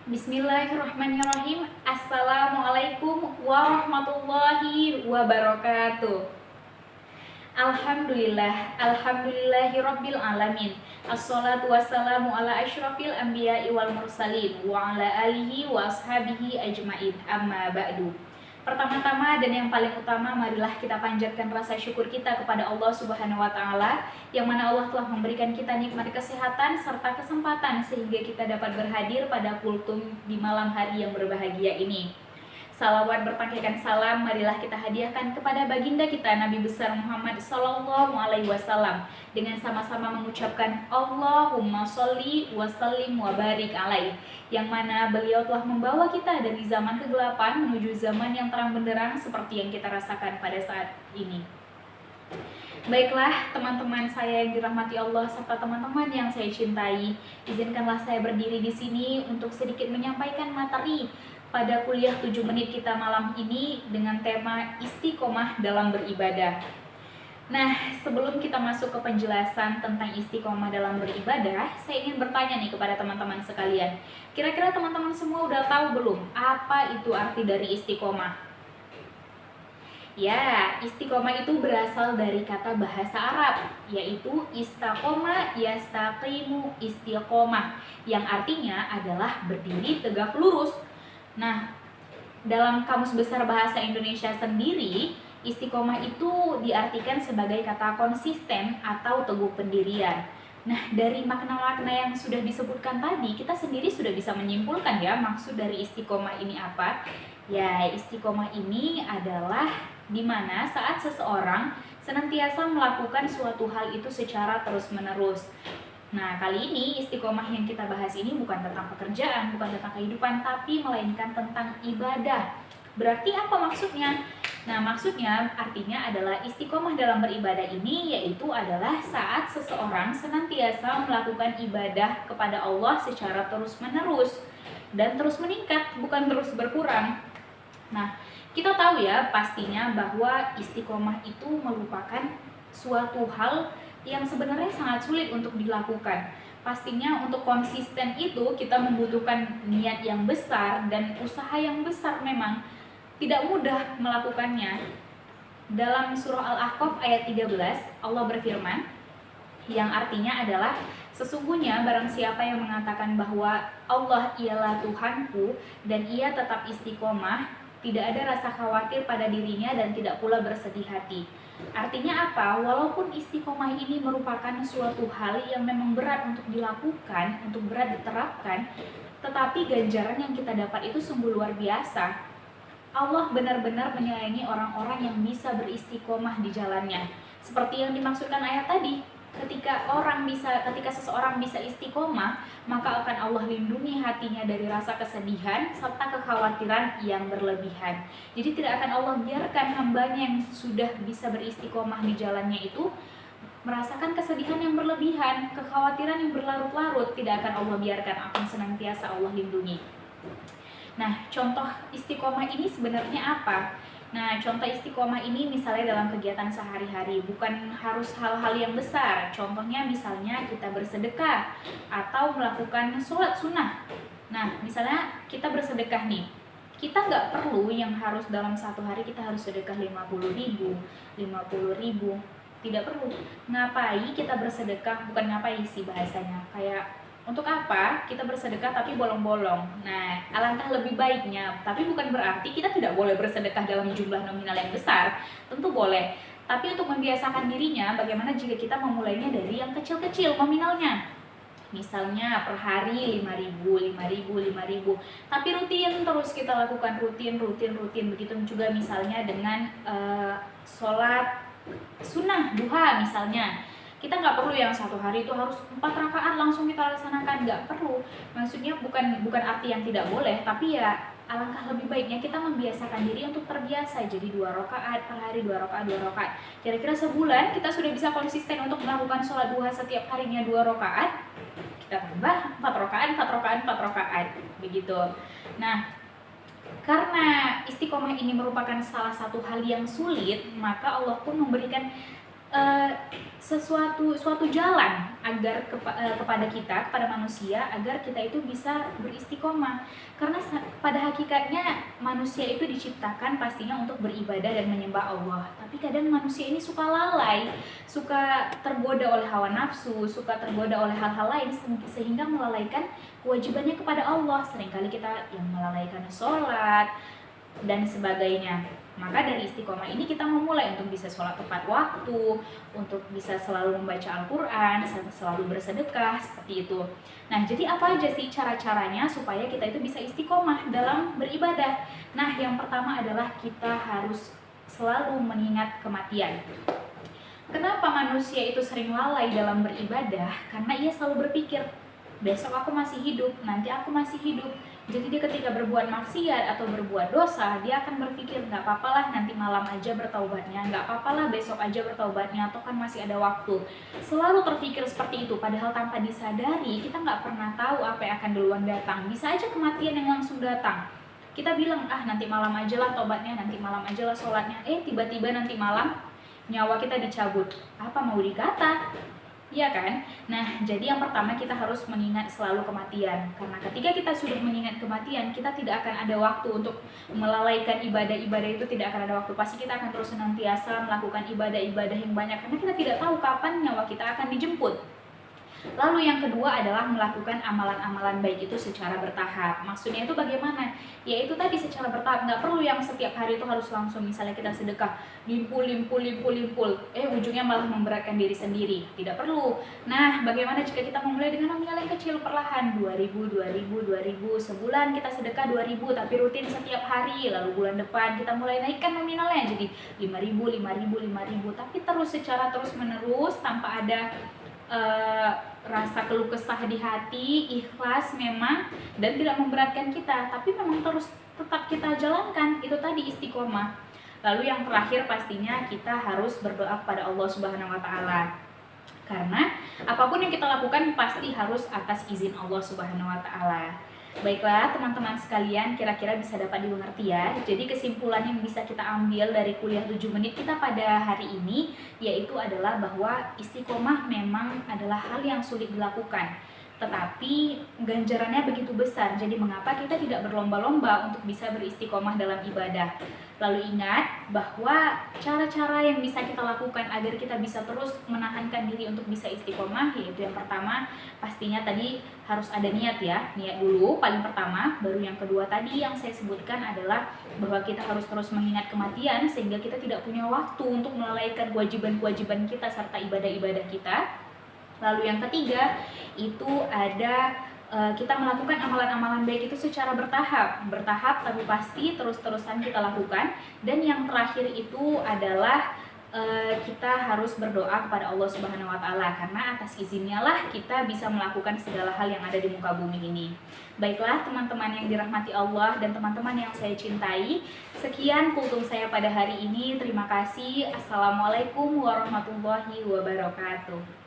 Bismillahirrahmanirrahim. Assalamualaikum warahmatullahi wabarakatuh. Alhamdulillahirabbil alamin. Assalatu wassalamu ala asyrafil anbiya'i wal mursalin wa ala alihi wa ashabihi ajmain. Amma ba'du. Pertama-tama dan yang paling utama, marilah kita panjatkan rasa syukur kita kepada Allah Subhanahu wa taala, yang mana Allah telah memberikan kita nikmat kesehatan serta kesempatan sehingga kita dapat berhadir pada kultum di malam hari yang berbahagia ini. Salawat berpakaian salam marilah kita hadiahkan kepada baginda kita Nabi besar Muhammad Sallallahu Alaihi Wasallam dengan sama-sama mengucapkan Allahumma sholli wa sallim wa barik alaih, yang mana beliau telah membawa kita dari zaman kegelapan menuju zaman yang terang benderang seperti yang kita rasakan pada saat ini. Baiklah teman-teman saya yang dirahmati Allah serta teman-teman yang saya cintai, izinkanlah saya berdiri di sini untuk sedikit menyampaikan materi pada kuliah 7 menit kita malam ini dengan tema istiqomah dalam beribadah. Nah, sebelum kita masuk ke penjelasan tentang istiqomah dalam beribadah, saya ingin bertanya nih kepada teman-teman sekalian. Kira-kira teman-teman semua udah tahu belum apa itu arti dari istiqomah? Ya, istiqomah itu berasal dari kata bahasa Arab, yaitu istaqoma yastaqimu istiqomah, yang artinya adalah berdiri tegak lurus. Nah, dalam Kamus Besar Bahasa Indonesia sendiri, istiqomah itu diartikan sebagai kata konsisten atau teguh pendirian. Nah, dari makna-makna yang sudah disebutkan tadi, kita sendiri sudah bisa menyimpulkan ya maksud dari istiqomah ini apa. Ya, istiqomah ini adalah di mana saat seseorang senantiasa melakukan suatu hal itu secara terus-menerus. Nah, kali ini istiqomah yang kita bahas ini bukan tentang pekerjaan, bukan tentang kehidupan, tapi melainkan tentang ibadah. Berarti apa maksudnya? Nah, maksudnya artinya adalah istiqomah dalam beribadah ini yaitu adalah saat seseorang senantiasa melakukan ibadah kepada Allah secara terus-menerus dan terus meningkat, bukan terus berkurang. Nah, kita tahu ya pastinya bahwa istiqomah itu merupakan suatu hal yang sebenarnya sangat sulit untuk dilakukan. Pastinya untuk konsisten itu kita membutuhkan niat yang besar dan usaha yang besar memang. Tidak mudah melakukannya. Dalam surah Al-Ahqaf ayat 13, Allah berfirman, yang artinya adalah sesungguhnya barang siapa yang mengatakan bahwa Allah ialah Tuhanku dan ia tetap istiqomah, tidak ada rasa khawatir pada dirinya dan tidak pula bersedih hati. Artinya apa? Walaupun istiqomah ini merupakan suatu hal yang memang berat untuk dilakukan, untuk berat diterapkan, tetapi ganjaran yang kita dapat itu sungguh luar biasa. Allah benar-benar menyayangi orang-orang yang bisa beristiqomah di jalannya. Seperti yang dimaksudkan ayat tadi, ketika seseorang bisa istiqomah, maka akan Allah lindungi hatinya dari rasa kesedihan serta kekhawatiran yang berlebihan. Jadi tidak akan Allah biarkan hambanya yang sudah bisa beristiqomah di jalannya itu merasakan kesedihan yang berlebihan, kekhawatiran yang berlarut-larut. Tidak akan Allah biarkan, akan senantiasa Allah lindungi. Nah, contoh istiqomah ini sebenarnya apa? Nah, contoh istiqomah ini misalnya dalam kegiatan sehari-hari, bukan harus hal-hal yang besar. Contohnya misalnya kita bersedekah atau melakukan sholat sunnah. Nah, misalnya kita bersedekah nih, kita nggak perlu yang harus dalam satu hari kita harus sedekah 50.000, 50.000. Tidak perlu. Ngapai kita bersedekah, bukan ngapai sih bahasanya, kayak untuk apa kita bersedekah tapi bolong-bolong. Nah, alangkah lebih baiknya, tapi bukan berarti kita tidak boleh bersedekah dalam jumlah nominal yang besar. Tentu boleh, tapi untuk membiasakan dirinya, bagaimana jika kita memulainya dari yang kecil-kecil nominalnya. Misalnya per hari 5.000, 5.000, 5.000. Tapi rutin terus kita lakukan, rutin. Begitu juga misalnya dengan sholat sunnah duha misalnya. Kita nggak perlu yang satu hari itu harus 4 rakaat langsung kita laksanakan, nggak perlu. Maksudnya bukan arti yang tidak boleh, tapi ya alangkah lebih baiknya kita membiasakan diri untuk terbiasa jadi 2 rakaat per hari, 2 rakaat. Kira-kira sebulan kita sudah bisa konsisten untuk melakukan sholat duha setiap harinya 2 rakaat. Kita tambah 4 rakaat, begitu. Nah, karena istiqomah ini merupakan salah satu hal yang sulit, maka Allah pun memberikan eh, suatu jalan agar kepada manusia agar kita itu bisa beristiqomah, karena pada hakikatnya manusia itu diciptakan pastinya untuk beribadah dan menyembah Allah, tapi kadang manusia ini suka lalai, suka tergoda oleh hawa nafsu, suka tergoda oleh hal-hal lain sehingga melalaikan kewajibannya kepada Allah. Seringkali kita yang melalaikan sholat dan sebagainya. Maka dari istiqomah ini kita memulai untuk bisa sholat tepat waktu, untuk bisa selalu membaca Al-Quran, selalu bersedekah, seperti itu. Nah, jadi apa aja sih cara-caranya supaya kita itu bisa istiqomah dalam beribadah? Nah, yang pertama adalah kita harus selalu mengingat kematian. Kenapa manusia itu sering lalai dalam beribadah? Karena ia selalu berpikir, besok aku masih hidup, nanti aku masih hidup. Jadi dia ketika berbuat maksiat atau berbuat dosa, dia akan berpikir, nggak apa-apa lah nanti malam aja bertaubatnya, nggak apa-apa lah besok aja bertaubatnya, atau kan masih ada waktu. Selalu terpikir seperti itu, padahal tanpa disadari kita nggak pernah tahu apa yang akan duluan datang. Bisa aja kematian yang langsung datang. Kita bilang, nanti malam aja lah taubatnya, nanti malam aja lah sholatnya. Tiba-tiba nanti malam nyawa kita dicabut. Apa mau dikata? Iya kan? Nah, jadi yang pertama kita harus mengingat selalu kematian. Karena ketika kita sudah mengingat kematian, kita tidak akan ada waktu untuk melalaikan ibadah-ibadah itu, tidak akan ada waktu. Pasti kita akan terus senantiasa melakukan ibadah-ibadah yang banyak, karena kita tidak tahu kapan nyawa kita akan dijemput. Lalu yang kedua adalah melakukan amalan-amalan baik itu secara bertahap. Maksudnya itu bagaimana? Yaitu tadi secara bertahap, nggak perlu yang setiap hari itu harus langsung. Misalnya kita sedekah, limpul, ujungnya malah memberatkan diri sendiri. Tidak perlu. Nah, bagaimana jika kita memulai dengan nominal yang kecil perlahan? 2.000, sebulan kita sedekah 2.000, tapi rutin setiap hari. Lalu bulan depan kita mulai naikkan nominalnya jadi 5.000, tapi terus secara terus menerus tanpa ada rasa keluh kesah di hati, ikhlas memang, dan tidak memberatkan kita, tapi memang terus tetap kita jalankan. Itu tadi istiqomah. Lalu yang terakhir pastinya kita harus berdoa kepada Allah Subhanahu wa taala. Karena apapun yang kita lakukan pasti harus atas izin Allah Subhanahu wa taala. Baiklah teman-teman sekalian, kira-kira bisa dapat dimengerti ya. Jadi kesimpulan yang bisa kita ambil dari kuliah 7 menit kita pada hari ini yaitu adalah bahwa istiqomah memang adalah hal yang sulit dilakukan, tetapi ganjarannya begitu besar. Jadi mengapa kita tidak berlomba-lomba untuk bisa beristiqomah dalam ibadah? Lalu ingat bahwa cara-cara yang bisa kita lakukan agar kita bisa terus menahankan diri untuk bisa istiqomah, yaitu yang pertama pastinya tadi harus ada niat ya, niat dulu paling pertama. Baru yang kedua tadi yang saya sebutkan adalah bahwa kita harus terus mengingat kematian sehingga kita tidak punya waktu untuk melalaikan kewajiban-kewajiban kita serta ibadah-ibadah kita. Lalu yang ketiga itu ada kita melakukan amalan-amalan baik itu secara bertahap tapi pasti terus-terusan kita lakukan. Dan yang terakhir itu adalah kita harus berdoa kepada Allah Subhanahu wa taala, karena atas izinnya lah kita bisa melakukan segala hal yang ada di muka bumi ini. Baiklah teman-teman yang dirahmati Allah dan teman-teman yang saya cintai, sekian kultum saya pada hari ini. Terima kasih. Assalamualaikum warahmatullahi wabarakatuh.